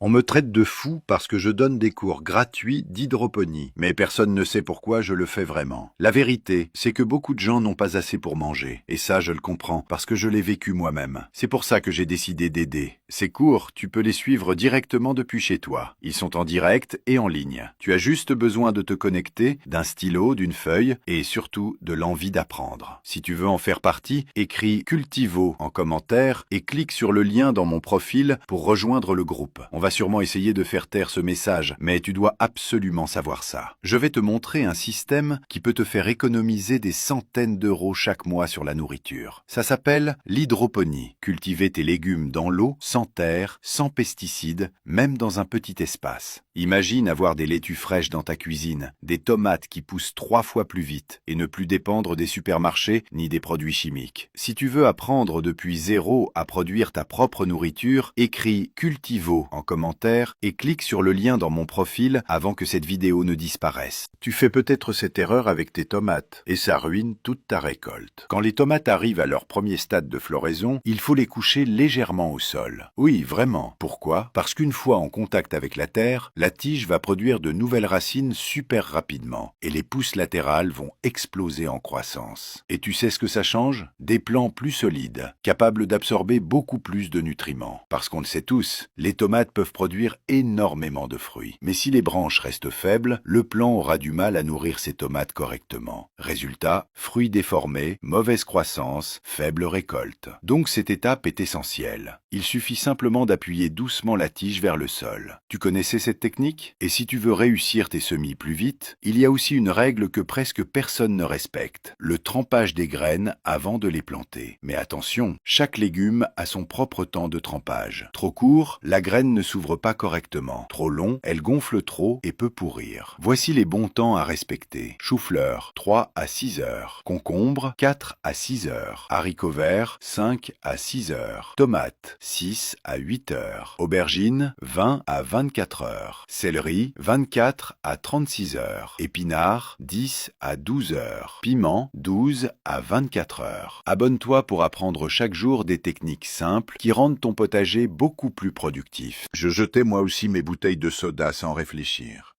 On me traite de fou parce que je donne des cours gratuits d'hydroponie, mais personne ne sait pourquoi je le fais vraiment. La vérité, c'est que beaucoup de gens n'ont pas assez pour manger, et ça je le comprends parce que je l'ai vécu moi-même. C'est pour ça que j'ai décidé d'aider. Ces cours, tu peux les suivre directement depuis chez toi. Ils sont en direct et en ligne. Tu as juste besoin de te connecter, d'un stylo, d'une feuille, et surtout de l'envie d'apprendre. Si tu veux en faire partie, écris Cultivo en commentaire et clique sur le lien dans mon profil pour rejoindre le groupe. On va sûrement essayer de faire taire ce message, mais tu dois absolument savoir ça. Je vais te montrer un système qui peut te faire économiser des centaines d'euros chaque mois sur la nourriture. Ça s'appelle l'hydroponie. Cultiver tes légumes dans l'eau, sans terre, sans pesticides, même dans un petit espace. Imagine avoir des laitues fraîches dans ta cuisine, des tomates qui poussent 3 fois plus vite et ne plus dépendre des supermarchés ni des produits chimiques. Si tu veux apprendre depuis zéro à produire ta propre nourriture, écris Cultivo en commentaire et clique sur le lien dans mon profil avant que cette vidéo ne disparaisse. Tu fais peut-être cette erreur avec tes tomates et ça ruine toute ta récolte. Quand les tomates arrivent à leur premier stade de floraison, il faut les coucher légèrement au sol. Oui, vraiment. Pourquoi? Parce qu'une fois en contact avec la terre, la tige va produire de nouvelles racines super rapidement et les pousses latérales vont exploser en croissance. Et tu sais ce que ça change? Des plants plus solides, capables d'absorber beaucoup plus de nutriments. Parce qu'on le sait tous, les tomates peuvent produire énormément de fruits. Mais si les branches restent faibles, le plant aura du mal à nourrir ses tomates correctement. Résultat, fruits déformés, mauvaise croissance, faible récolte. Donc cette étape est essentielle. Il suffit simplement d'appuyer doucement la tige vers le sol. Tu connaissais cette technique? Et si tu veux réussir tes semis plus vite, il y a aussi une règle que presque personne ne respecte. Le trempage des graines avant de les planter. Mais attention, chaque légume a son propre temps de trempage. Trop court, la graine ne s'ouvre pas correctement. Trop long, elle gonfle trop et peut pourrir. Voici les bons temps à respecter. Chou-fleur, 3 à 6 heures. Concombre, 4 à 6 heures. Haricots verts, 5 à 6 heures. Tomates, 6 à 8 heures. Aubergines, 20 à 24 heures. Céleri, 24 à 36 heures. Épinards, 10 à 12 heures. Piment, 12 à 24 heures. Abonne-toi pour apprendre chaque jour des techniques simples qui rendent ton potager beaucoup plus productif. Je jetais moi aussi mes bouteilles de soda sans réfléchir.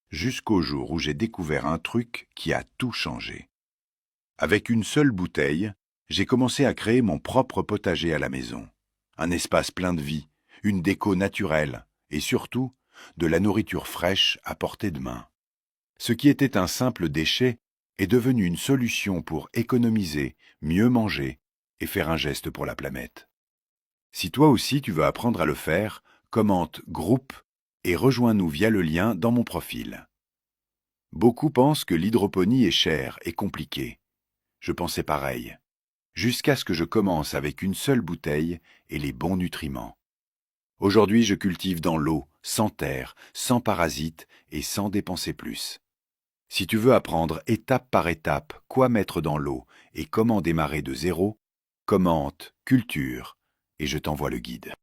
Jusqu'au jour où j'ai découvert un truc qui a tout changé. Avec une seule bouteille, j'ai commencé à créer mon propre potager à la maison. Un espace plein de vie, une déco naturelle et surtout, de la nourriture fraîche à portée de main. Ce qui était un simple déchet est devenu une solution pour économiser, mieux manger et faire un geste pour la planète. Si toi aussi tu veux apprendre à le faire, commente groupe et rejoins-nous via le lien dans mon profil. Beaucoup pensent que l'hydroponie est chère et compliquée. Je pensais pareil, jusqu'à ce que je commence avec une seule bouteille et les bons nutriments. Aujourd'hui, je cultive dans l'eau, sans terre, sans parasites et sans dépenser plus. Si tu veux apprendre étape par étape quoi mettre dans l'eau et comment démarrer de zéro, commente culture et je t'envoie le guide.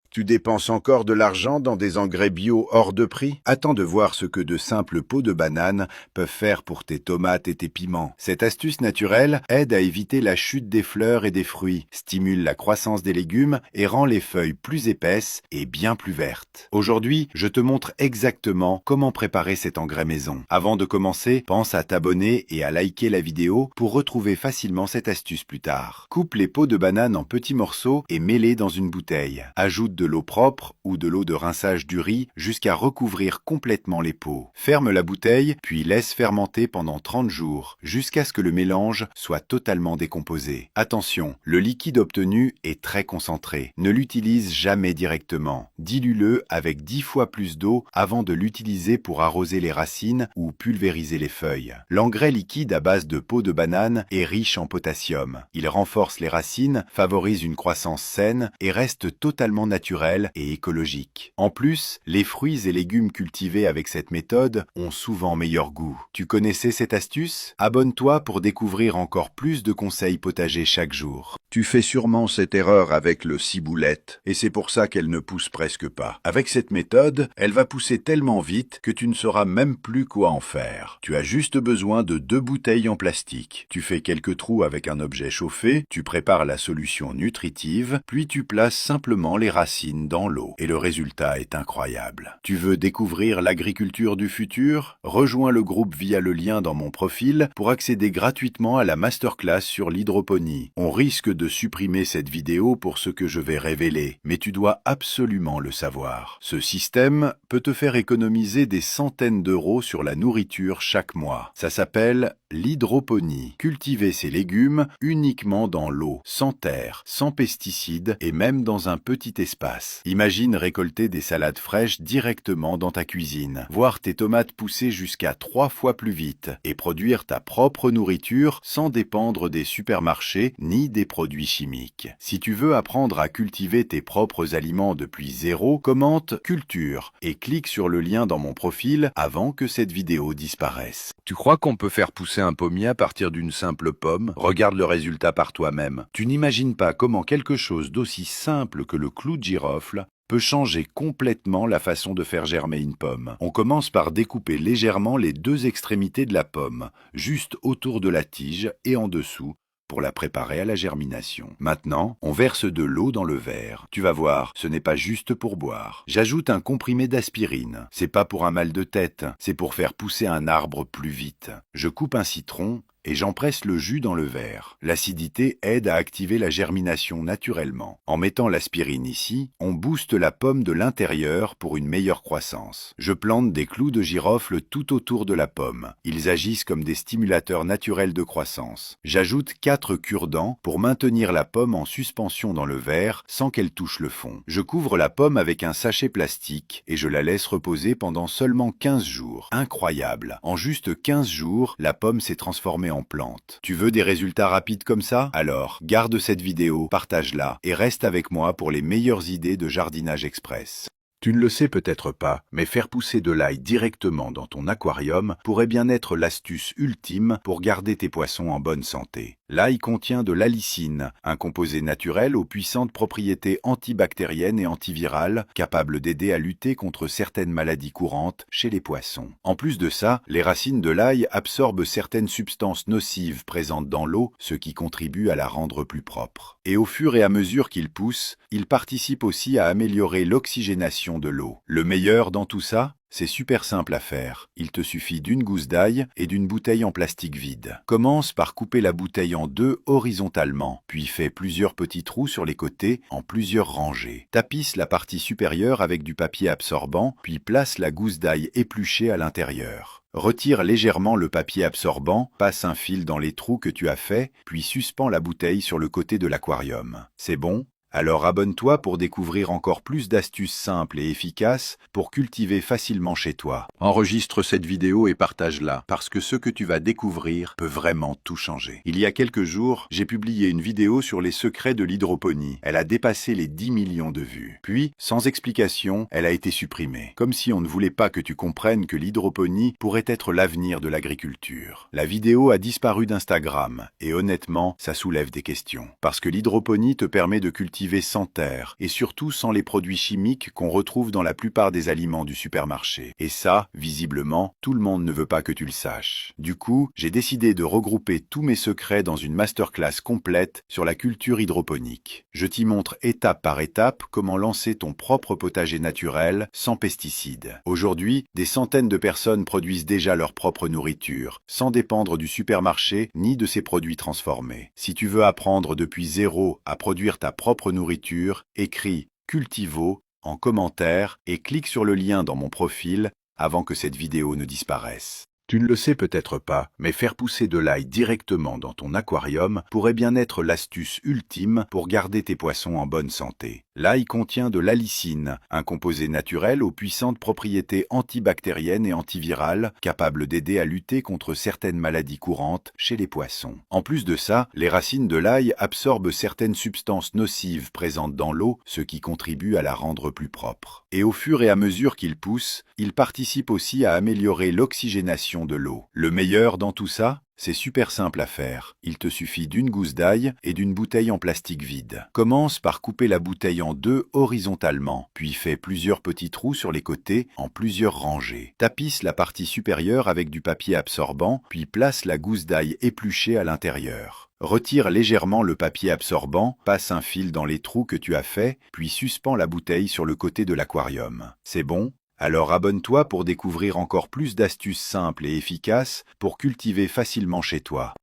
Tu dépenses encore de l'argent dans des engrais bio hors de prix? Attends de voir ce que de simples peaux de banane peuvent faire pour tes tomates et tes piments. Cette astuce naturelle aide à éviter la chute des fleurs et des fruits, stimule la croissance des légumes et rend les feuilles plus épaisses et bien plus vertes. Aujourd'hui, je te montre exactement comment préparer cet engrais maison. Avant de commencer, pense à t'abonner et à liker la vidéo pour retrouver facilement cette astuce plus tard. Coupe les peaux de banane en petits morceaux et mets-les dans une bouteille. Ajoute de l'eau propre ou de l'eau de rinçage du riz jusqu'à recouvrir complètement les peaux. Ferme la bouteille, puis laisse fermenter pendant 30 jours, jusqu'à ce que le mélange soit totalement décomposé. Attention, le liquide obtenu est très concentré. Ne l'utilise jamais directement. Dilue-le avec 10 fois plus d'eau avant de l'utiliser pour arroser les racines ou pulvériser les feuilles. L'engrais liquide à base de peau de banane est riche en potassium. Il renforce les racines, favorise une croissance saine et reste totalement naturel et écologique. En plus, les fruits et légumes cultivés avec cette méthode ont souvent meilleur goût. Tu connaissais cette astuce? Abonne-toi pour découvrir encore plus de conseils potagers chaque jour. Tu fais sûrement cette erreur avec le ciboulette, et c'est pour ça qu'elle ne pousse presque pas. Avec cette méthode, elle va pousser tellement vite que tu ne sauras même plus quoi en faire. Tu as juste besoin de 2 bouteilles en plastique. Tu fais quelques trous avec un objet chauffé, tu prépares la solution nutritive, puis tu places simplement les racines dans l'eau. Et le résultat est incroyable. Tu veux découvrir l'agriculture du futur? Rejoins le groupe via le lien dans mon profil pour accéder gratuitement à la masterclass sur l'hydroponie. On risque de supprimer cette vidéo pour ce que je vais révéler, mais tu dois absolument le savoir. Ce système peut te faire économiser des centaines d'euros sur la nourriture chaque mois. Ça s'appelle l'hydroponie. Cultiver ses légumes uniquement dans l'eau, sans terre, sans pesticides et même dans un petit espace. Imagine récolter des salades fraîches directement dans ta cuisine, voir tes tomates pousser jusqu'à 3 fois plus vite et produire ta propre nourriture sans dépendre des supermarchés ni des produits chimiques. Si tu veux apprendre à cultiver tes propres aliments depuis zéro, commente culture et clique sur le lien dans mon profil avant que cette vidéo disparaisse. Tu crois qu'on peut faire pousser un pommier à partir d'une simple pomme? Regarde le résultat par toi-même. Tu n'imagines pas comment quelque chose d'aussi simple que le clou de girofle peut changer complètement la façon de faire germer une pomme. On commence par découper légèrement les 2 extrémités de la pomme, juste autour de la tige et en dessous, pour la préparer à la germination. Maintenant, on verse de l'eau dans le verre. Tu vas voir, ce n'est pas juste pour boire. J'ajoute un comprimé d'aspirine. C'est pas pour un mal de tête, c'est pour faire pousser un arbre plus vite. Je coupe un citron et j'empresse le jus dans le verre. L'acidité aide à activer la germination naturellement. En mettant l'aspirine ici, on booste la pomme de l'intérieur pour une meilleure croissance. Je plante des clous de girofle tout autour de la pomme. Ils agissent comme des stimulateurs naturels de croissance. J'ajoute 4 cure-dents pour maintenir la pomme en suspension dans le verre sans qu'elle touche le fond. Je couvre la pomme avec un sachet plastique et je la laisse reposer pendant seulement 15 jours. Incroyable! En juste 15 jours, la pomme s'est transformée en plante. Tu veux des résultats rapides comme ça? Alors, garde cette vidéo, partage-la et reste avec moi pour les meilleures idées de jardinage express. Tu ne le sais peut-être pas, mais faire pousser de l'ail directement dans ton aquarium pourrait bien être l'astuce ultime pour garder tes poissons en bonne santé. L'ail contient de l'allicine, un composé naturel aux puissantes propriétés antibactériennes et antivirales, capable d'aider à lutter contre certaines maladies courantes chez les poissons. En plus de ça, les racines de l'ail absorbent certaines substances nocives présentes dans l'eau, ce qui contribue à la rendre plus propre. Et au fur et à mesure qu'il pousse, il participe aussi à améliorer l'oxygénation de l'eau. Le meilleur dans tout ça? C'est super simple à faire. Il te suffit d'une gousse d'ail et d'une bouteille en plastique vide. Commence par couper la bouteille en 2 horizontalement, puis fais plusieurs petits trous sur les côtés en plusieurs rangées. Tapisse la partie supérieure avec du papier absorbant, puis place la gousse d'ail épluchée à l'intérieur. Retire légèrement le papier absorbant, passe un fil dans les trous que tu as faits, puis suspends la bouteille sur le côté de l'aquarium. C'est bon? Alors abonne-toi pour découvrir encore plus d'astuces simples et efficaces pour cultiver facilement chez toi. Enregistre cette vidéo et partage-la, parce que ce que tu vas découvrir peut vraiment tout changer. Il y a quelques jours, j'ai publié une vidéo sur les secrets de l'hydroponie. Elle a dépassé les 10 millions de vues. Puis, sans explication, elle a été supprimée. Comme si on ne voulait pas que tu comprennes que l'hydroponie pourrait être l'avenir de l'agriculture. La vidéo a disparu d'Instagram, et honnêtement, ça soulève des questions. Parce que l'hydroponie te permet de cultiver sans terre et surtout sans les produits chimiques qu'on retrouve dans la plupart des aliments du supermarché. Et ça, visiblement, tout le monde ne veut pas que tu le saches. Du coup, j'ai décidé de regrouper tous mes secrets dans une masterclass complète sur la culture hydroponique. Je t'y montre étape par étape comment lancer ton propre potager naturel sans pesticides. Aujourd'hui, des centaines de personnes produisent déjà leur propre nourriture, sans dépendre du supermarché ni de ses produits transformés. Si tu veux apprendre depuis zéro à produire ta propre nourriture, écris Cultivo en commentaire et clique sur le lien dans mon profil avant que cette vidéo ne disparaisse. Tu ne le sais peut-être pas, mais faire pousser de l'ail directement dans ton aquarium pourrait bien être l'astuce ultime pour garder tes poissons en bonne santé. L'ail contient de l'allicine, un composé naturel aux puissantes propriétés antibactériennes et antivirales, capable d'aider à lutter contre certaines maladies courantes chez les poissons. En plus de ça, les racines de l'ail absorbent certaines substances nocives présentes dans l'eau, ce qui contribue à la rendre plus propre. Et au fur et à mesure qu'il pousse, il participe aussi à améliorer l'oxygénation de l'eau. Le meilleur dans tout ça? C'est super simple à faire. Il te suffit d'une gousse d'ail et d'une bouteille en plastique vide. Commence par couper la bouteille en deux horizontalement, puis fais plusieurs petits trous sur les côtés en plusieurs rangées. Tapisse la partie supérieure avec du papier absorbant, puis place la gousse d'ail épluchée à l'intérieur. Retire légèrement le papier absorbant, passe un fil dans les trous que tu as faits, puis suspends la bouteille sur le côté de l'aquarium. C'est bon? Alors abonne-toi pour découvrir encore plus d'astuces simples et efficaces pour cultiver facilement chez toi.